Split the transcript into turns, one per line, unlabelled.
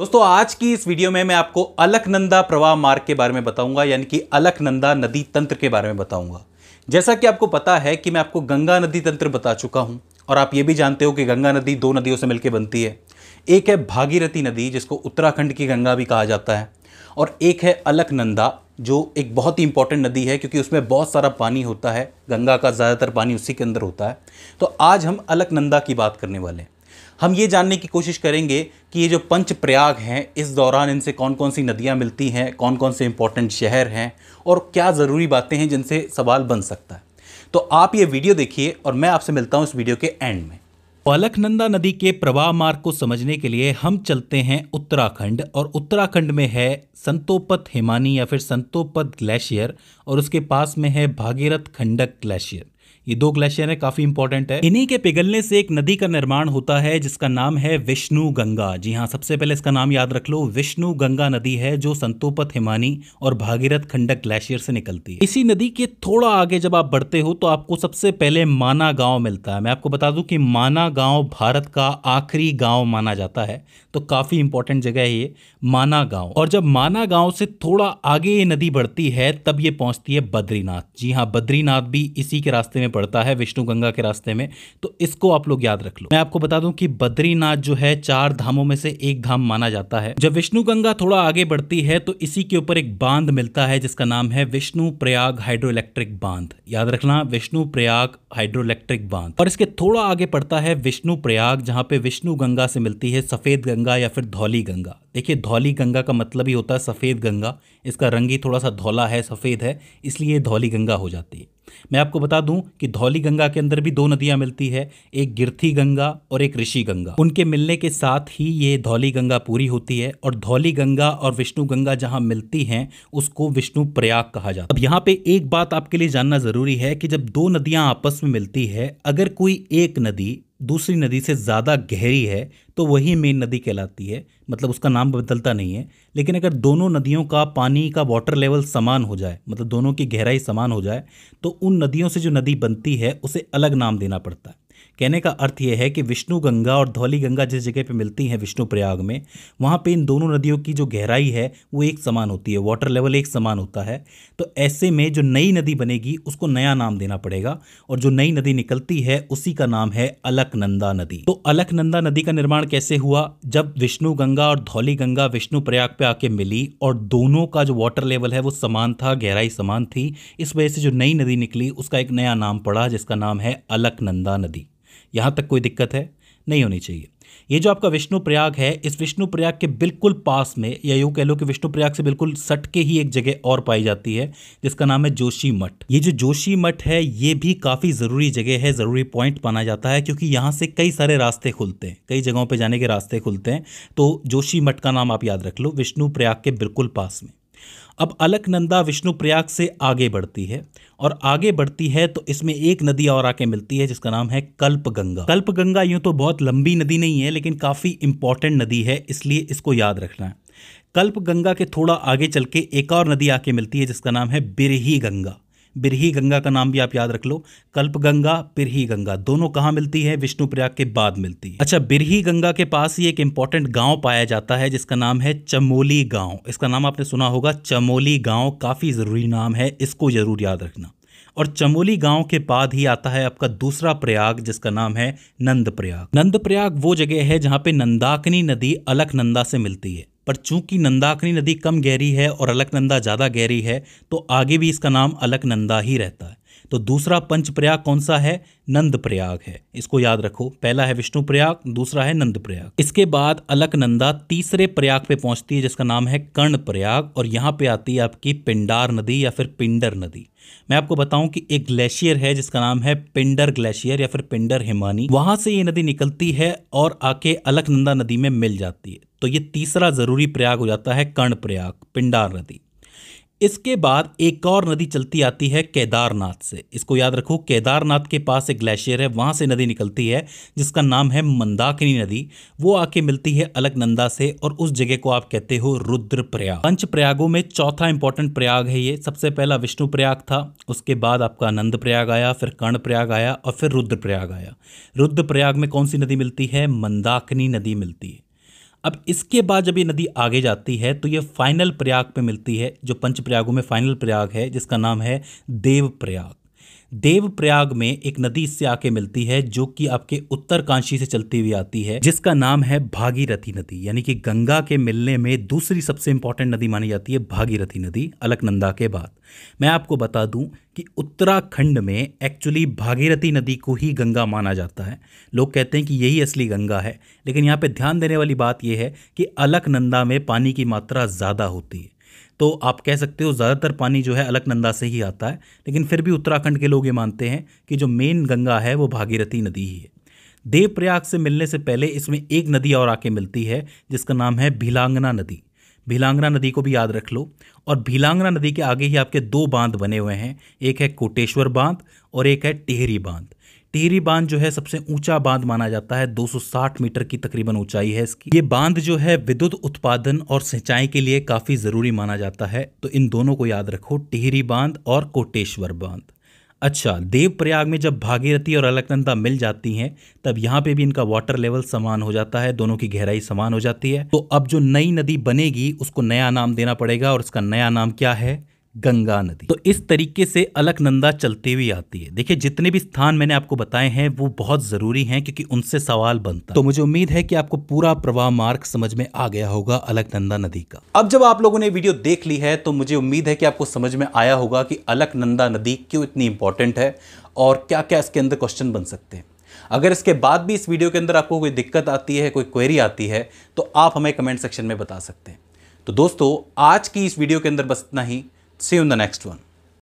दोस्तों आज की इस वीडियो में मैं आपको अलकनंदा प्रवाह मार्ग के बारे में बताऊंगा, यानी कि अलकनंदा नदी तंत्र के बारे में बताऊंगा। जैसा कि आपको पता है कि मैं आपको गंगा नदी तंत्र बता चुका हूं और आप ये भी जानते हो कि गंगा नदी दो नदियों से मिलकर बनती है। एक है भागीरथी नदी जिसको उत्तराखंड की गंगा भी कहा जाता है, और एक है अलकनंदा जो एक बहुत ही इंपॉर्टेंट नदी है क्योंकि उसमें बहुत सारा पानी होता है। गंगा का ज़्यादातर पानी उसी के अंदर होता है। तो आज हम अलकनंदा की बात करने वाले हैं। हम ये जानने की कोशिश करेंगे कि ये जो पंच प्रयाग हैं इस दौरान इनसे कौन कौन सी नदियाँ मिलती हैं, कौन कौन से इंपॉर्टेंट शहर हैं और क्या ज़रूरी बातें हैं जिनसे सवाल बन सकता है। तो आप ये वीडियो देखिए और मैं आपसे मिलता हूँ इस वीडियो के एंड में। अलकनंदा नदी के प्रवाह मार्ग को समझने के लिए हम चलते हैं उत्तराखंड, और उत्तराखंड में है संतोपत हिमानी या फिर संतोपत ग्लेशियर, और उसके पास में है भागीरथ खंडक ग्लेशियर। ये दो ग्लेशियर है, काफी इंपॉर्टेंट है। इन्हीं के पिघलने से एक नदी का निर्माण होता है जिसका नाम है विष्णु गंगा। जी हाँ, सबसे पहले इसका नाम याद रख लो, विष्णु गंगा नदी है जो संतोपत हिमानी और भागीरथ खंडक ग्लेशियर से निकलती है। इसी नदी के थोड़ा आगे जब आप बढ़ते हो तो आपको सबसे पहले माना गांव मिलता है। मैं आपको बता दूं कि माना गांव भारत का आखिरी गांव माना जाता है, तो काफी इंपॉर्टेंट जगह है ये माना गांव। और जब माना गांव से थोड़ा आगे ये नदी बढ़ती है तब ये पहुंचती है बद्रीनाथ। जी हाँ, बद्रीनाथ भी इसी के रास्ते में पड़ता है, विष्णु गंगा के रास्ते में, तो इसको आप लोग याद रख लो। मैं आपको बता दूं कि बद्रीनाथ जो है 4 धामों में से एक धाम माना जाता है। जब विष्णु गंगा थोड़ा आगे बढ़ती है तो इसी के ऊपर एक बांध मिलता है जिसका नाम है विष्णु प्रयाग हाइड्रो इलेक्ट्रिक बांध। याद रखना, विष्णु प्रयाग हाइड्रो इलेक्ट्रिक बांध। और इसके थोड़ा आगे पड़ता है विष्णु प्रयाग, जहां पे विष्णु गंगा से मिलती है सफेद गंगा या फिर धौली गंगा। देखिए, धौली गंगा का मतलब ही होता है सफेद गंगा। इसका रंग ही थोड़ा सा धौला है, सफेद है, इसलिए धौली गंगा हो जाती है। मैं आपको बता दूं कि धौली गंगा के अंदर भी दो नदियां मिलती है, एक गिरथी गंगा और एक ऋषि गंगा। उनके मिलने के साथ ही ये धौली गंगा पूरी होती है, और धौली गंगा और विष्णु गंगा जहां मिलती हैं उसको विष्णु प्रयाग कहा जाता है। अब यहाँ पे एक बात आपके लिए जानना जरूरी है कि जब दो नदियां आपस में मिलती है, अगर कोई एक नदी दूसरी नदी से ज़्यादा गहरी है तो वही मेन नदी कहलाती है, मतलब उसका नाम बदलता नहीं है। लेकिन अगर दोनों नदियों का पानी का वाटर लेवल समान हो जाए, मतलब दोनों की गहराई समान हो जाए, तो उन नदियों से जो नदी बनती है उसे अलग नाम देना पड़ता है। कहने का अर्थ यह है कि विष्णु गंगा और धौली गंगा जिस जगह पे मिलती हैं विष्णु प्रयाग में, वहाँ पे इन दोनों नदियों की जो गहराई है वो एक समान होती है, वाटर लेवल एक समान होता है। तो ऐसे में जो नई नदी बनेगी उसको नया नाम देना पड़ेगा, और जो नई नदी निकलती है उसी का नाम है अलकनंदा नदी। तो अलकनंदा नदी का निर्माण कैसे हुआ? जब विष्णु गंगा और धौली गंगा विष्णु प्रयाग पे आके मिली और दोनों का जो वाटर लेवल है वो समान था, गहराई समान थी, इस वजह से जो नई नदी निकली उसका एक नया नाम पड़ा जिसका नाम है अलकनंदा नदी। यहाँ तक कोई दिक्कत है? नहीं होनी चाहिए। ये जो आपका विष्णु प्रयाग है, इस विष्णु प्रयाग के बिल्कुल पास में, या यूँ कह लो कि विष्णु प्रयाग से बिल्कुल सट के ही एक जगह और पाई जाती है जिसका नाम है जोशी मठ। ये जो जोशी मठ है ये भी काफ़ी ज़रूरी जगह है, ज़रूरी पॉइंट माना जाता है, क्योंकि यहाँ से कई सारे रास्ते खुलते हैं, कई जगहों पर जाने के रास्ते खुलते हैं। तो जोशी मठ का नाम आप याद रख लो, विष्णु प्रयाग के बिल्कुल पास में। अब अलकनंदा विष्णु प्रयाग से आगे बढ़ती है, और आगे बढ़ती है तो इसमें एक नदी और आके मिलती है जिसका नाम है कल्पगंगा। कल्पगंगा यूं तो बहुत लंबी नदी नहीं है लेकिन काफ़ी इंपॉर्टेंट नदी है, इसलिए इसको याद रखना है। कल्पगंगा के थोड़ा आगे चल के एक और नदी आके मिलती है जिसका नाम है बिरही गंगा। बिरही गंगा का नाम भी आप याद रख लो, कल्पगंगा, बिरही गंगा, दोनों कहाँ मिलती है? विष्णु प्रयाग के बाद मिलती है। अच्छा, बिरही गंगा के पास ही एक इंपॉर्टेंट गांव पाया जाता है जिसका नाम है चमोली गांव। इसका नाम आपने सुना होगा, चमोली गांव, काफी जरूरी नाम है, इसको जरूर याद रखना। और चमोली गांव के बाद ही आता है आपका दूसरा प्रयाग जिसका नाम है नंद प्रयाग। नंद प्रयाग वो जगह है जहां पे नंदाकिनी नदी अलकनंदा से मिलती है, पर चूंकि नंदाकिनी नदी कम गहरी है और अलकनंदा ज़्यादा गहरी है तो आगे भी इसका नाम अलकनंदा ही रहता है। तो दूसरा पंच प्रयाग कौन सा है? नंद प्रयाग है, इसको याद रखो। पहला है विष्णु प्रयाग, दूसरा है नंद प्रयाग। इसके बाद अलकनंदा तीसरे प्रयाग पे पहुंचती है जिसका नाम है कर्ण प्रयाग, और यहाँ पे आती है आपकी पिंडार नदी या फिर पिंडर नदी। मैं आपको बताऊं कि एक ग्लेशियर है जिसका नाम है पिंडर ग्लेशियर या फिर पिंडर हिमानी, वहां से ये नदी निकलती है और आके अलकनंदा नदी में मिल जाती है। तो ये तीसरा जरूरी प्रयाग हो जाता है कर्ण प्रयाग, पिंडार नदी। इसके बाद एक और नदी चलती आती है केदारनाथ से, इसको याद रखो, केदारनाथ के पास एक ग्लेशियर है, वहां से नदी निकलती है जिसका नाम है मंदाकिनी नदी। वो आके मिलती है अलकनंदा से, और उस जगह को आप कहते हो रुद्रप्रयाग। पंच प्रयागों में चौथा इंपॉर्टेंट प्रयाग है ये। सबसे पहला विष्णु प्रयाग था, उसके बाद आपका नंद प्रयाग आया, फिर कर्ण प्रयाग आया और फिर रुद्रप्रयाग आया। रुद्रप्रयाग में कौन सी नदी मिलती है? मंदाकिनी नदी मिलती है। अब इसके बाद जब ये नदी आगे जाती है तो ये फाइनल प्रयाग पे मिलती है, जो पंच प्रयागों में फाइनल प्रयाग है, जिसका नाम है देवप्रयाग। देवप्रयाग में एक नदी इससे आके मिलती है जो कि आपके उत्तरकाशी से चलती हुई आती है, जिसका नाम है भागीरथी नदी। यानी कि गंगा के मिलने में दूसरी सबसे इंपॉर्टेंट नदी मानी जाती है भागीरथी नदी, अलकनंदा के बाद। मैं आपको बता दूं कि उत्तराखंड में एक्चुअली भागीरथी नदी को ही गंगा माना जाता है। लोग कहते हैं कि यही असली गंगा है, लेकिन यहाँ पे ध्यान देने वाली बात यह है कि अलकनंदा में पानी की मात्रा ज़्यादा होती है। तो आप कह सकते हो ज़्यादातर पानी जो है अलकनंदा से ही आता है, लेकिन फिर भी उत्तराखंड के लोग ये मानते हैं कि जो मेन गंगा है वो भागीरथी नदी ही है। देवप्रयाग से मिलने से पहले इसमें एक नदी और आके मिलती है जिसका नाम है भीलांगना नदी। भीलांगना नदी को भी याद रख लो। और भीलांगना नदी के आगे ही आपके दो बांध बने हुए हैं, एक है कोटेश्वर बांध और एक है टिहरी बांध। टिहरी बांध जो है सबसे ऊंचा बांध माना जाता है, 260 मीटर की तकरीबन ऊंचाई है इसकी। ये बांध जो है विद्युत उत्पादन और सिंचाई के लिए काफ़ी ज़रूरी माना जाता है, तो इन दोनों को याद रखो, टिहरी बांध और कोटेश्वर बांध। अच्छा, देवप्रयाग में जब भागीरथी और अलकनंदा मिल जाती हैं तब यहाँ पे भी इनका वाटर लेवल समान हो जाता है, दोनों की गहराई समान हो जाती है। तो अब जो नई नदी बनेगी उसको नया नाम देना पड़ेगा, और इसका नया नाम क्या है? गंगा नदी। तो इस तरीके से अलकनंदा चलती हुई आती है। देखिए, जितने भी स्थान मैंने आपको बताए हैं वो बहुत ज़रूरी हैं क्योंकि उनसे सवाल बनता है। तो मुझे उम्मीद है कि आपको पूरा प्रवाह मार्ग समझ में आ गया होगा अलकनंदा नदी का। अब जब आप लोगों ने वीडियो देख ली है तो मुझे उम्मीद है कि आपको समझ में आया होगा कि अलकनंदा नदी क्यों इतनी इंपॉर्टेंट है और क्या क्या इसके अंदर क्वेश्चन बन सकते हैं। अगर इसके बाद भी इस वीडियो के अंदर आपको कोई दिक्कत आती है, कोई क्वेरी आती है, तो आप हमें कमेंट सेक्शन में बता सकते हैं। तो दोस्तों, आज की इस वीडियो के अंदर बस इतना ही। See you in the next one.